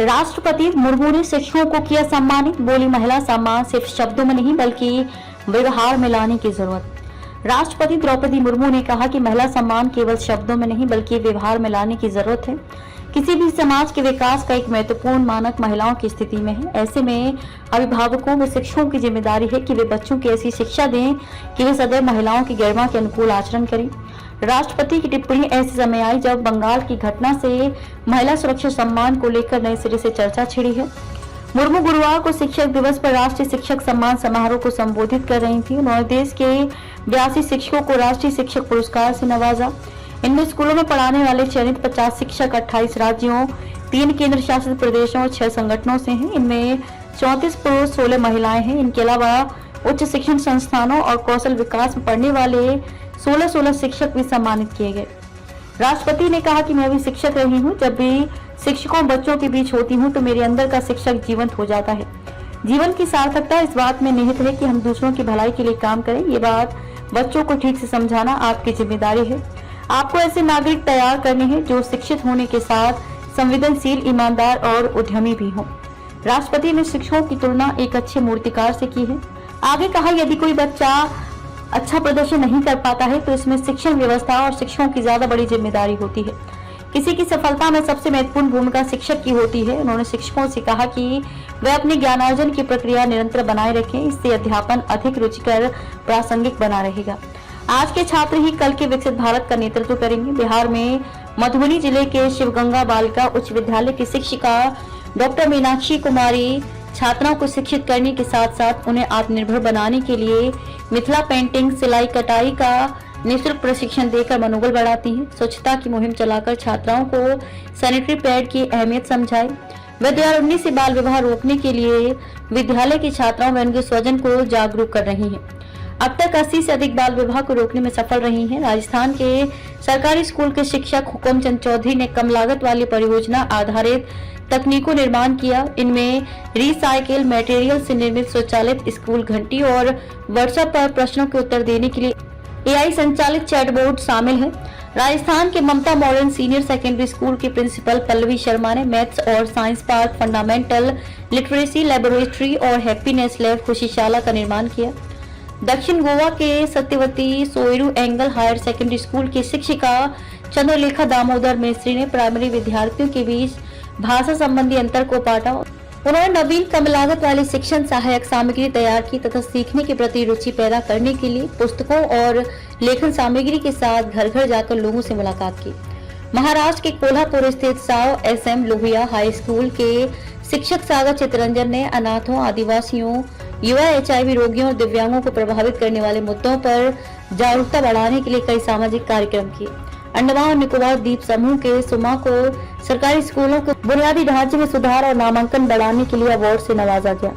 राष्ट्रपति मुर्मू ने शिक्षकों को किया सम्मानित। बोली, महिला सम्मान सिर्फ शब्दों में नहीं बल्कि व्यवहार में लाने की जरूरत। राष्ट्रपति द्रौपदी मुर्मू ने कहा कि महिला सम्मान केवल शब्दों में नहीं बल्कि व्यवहार में लाने की जरूरत है। किसी भी समाज के विकास का एक महत्वपूर्ण मानक महिलाओं की स्थिति में है। ऐसे में अभिभावकों व शिक्षकों की जिम्मेदारी है कि वे बच्चों को ऐसी शिक्षा दें कि वे सदैव महिलाओं की गरिमा के अनुकूल आचरण करें। राष्ट्रपति की टिप्पणी ऐसे समय आई जब बंगाल की घटना से महिला सुरक्षा सम्मान को लेकर नए सिरे से चर्चा छिड़ी है। मुर्मू गुरुवार को शिक्षक दिवस पर राष्ट्रीय शिक्षक सम्मान समारोह को संबोधित कर रही थी। उन्होंने देश के 82 शिक्षकों को राष्ट्रीय शिक्षक पुरस्कार से नवाजा। इनमें स्कूलों में पढ़ाने वाले चयनित 50 शिक्षक 28 राज्यों, 3 केंद्र शासित प्रदेशों और 6 संगठनों से हैं। इनमें 34 पुरुष, 16 महिलाएं हैं। इनके अलावा उच्च शिक्षण संस्थानों और कौशल विकास में पढ़ने वाले 16 शिक्षक भी सम्मानित किए गए। राष्ट्रपति ने कहा कि मैं भी शिक्षक रही हूँ। जब भी शिक्षकों और बच्चों के बीच होती हूँ तो मेरे अंदर का शिक्षक जीवंत हो जाता है। जीवन की सार्थकता इस बात में निहित है कि हम दूसरों की भलाई के लिए काम करें। ये बात बच्चों को ठीक से समझाना आपकी जिम्मेदारी है। आपको ऐसे नागरिक तैयार करने हैं जो शिक्षित होने के साथ संवेदनशील, ईमानदार और उद्यमी भी हों। राष्ट्रपति ने शिक्षकों की तुलना एक अच्छे मूर्तिकार से की है। आगे कहा, यदि कोई बच्चा अच्छा प्रदर्शन नहीं कर पाता है तो इसमें शिक्षण व्यवस्था और शिक्षकों की ज्यादा बड़ी जिम्मेदारी होती है। किसी की सफलता में सबसे महत्वपूर्ण भूमिका शिक्षक की होती है। उन्होंने शिक्षकों से कहा कि वे अपने ज्ञानार्जन की प्रक्रिया निरंतर बनाए रखें। इससे अध्यापन अधिक रुचिकर, प्रासंगिक बना रहेगा। आज के छात्र ही कल के विकसित भारत का नेतृत्व करेंगे। बिहार में मधुबनी जिले के शिवगंगा बालिका उच्च विद्यालय की शिक्षिका डॉक्टर मीनाक्षी कुमारी छात्राओं को शिक्षित करने के साथ साथ उन्हें आत्मनिर्भर बनाने के लिए मिथिला पेंटिंग, सिलाई कटाई का निःशुल्क प्रशिक्षण देकर मनोबल बढ़ाती हैं। स्वच्छता की मुहिम चलाकर छात्राओं को सैनिटरी पैड की अहमियत समझाई। वे 2019 से बाल विवाह रोकने के लिए विद्यालय की छात्राओं व उनके स्वजन को जागरूक कर रही हैं। अब तक 80 से अधिक बाल विवाह को रोकने में सफल रही हैं। राजस्थान के सरकारी स्कूल के शिक्षक हुकुमचंद चौधरी ने कम लागत वाली परियोजना आधारित तकनीकों निर्माण किया। इनमें रिसाइकिल मटेरियल से निर्मित स्वचालित स्कूल घंटी और व्हाट्सएप पर प्रश्नों के उत्तर देने के लिए AI संचालित चैटबोर्ड शामिल है। राजस्थान के Mamta modern senior secondary school की प्रिंसिपल पल्लवी शर्मा ने मैथ्स और science park, fundamental literacy laboratory और हैप्पीनेस लैब खुशीशाला का निर्माण किया। दक्षिण गोवा के Satyavati Soyru Angle higher secondary school की शिक्षिका चंद्रलेखा दामोदर मिस्त्री ने प्राइमरी विद्यार्थियों के बीच भाषा संबंधी अंतर को पाटा। उन्होंने नवीन कम लागत वाली शिक्षण सहायक सामग्री तैयार की तथा सीखने के प्रति रुचि पैदा करने के लिए पुस्तकों और लेखन सामग्री के साथ घर घर जाकर लोगों से मुलाकात की। महाराष्ट्र के कोल्हापुर स्थित Sao SM Lohia high school के शिक्षक सागर चितरंजन ने अनाथों, आदिवासियों, युवा, HIV रोगियों और दिव्यांगों को प्रभावित करने वाले मुद्दों पर जागरूकता बढ़ाने के लिए कई सामाजिक कार्यक्रम किए। अंडमान और निकोबार द्वीप समूह के सुमा को सरकारी स्कूलों के बुनियादी ढांचे में सुधार और नामांकन बढ़ाने के लिए अवार्ड से नवाजा गया।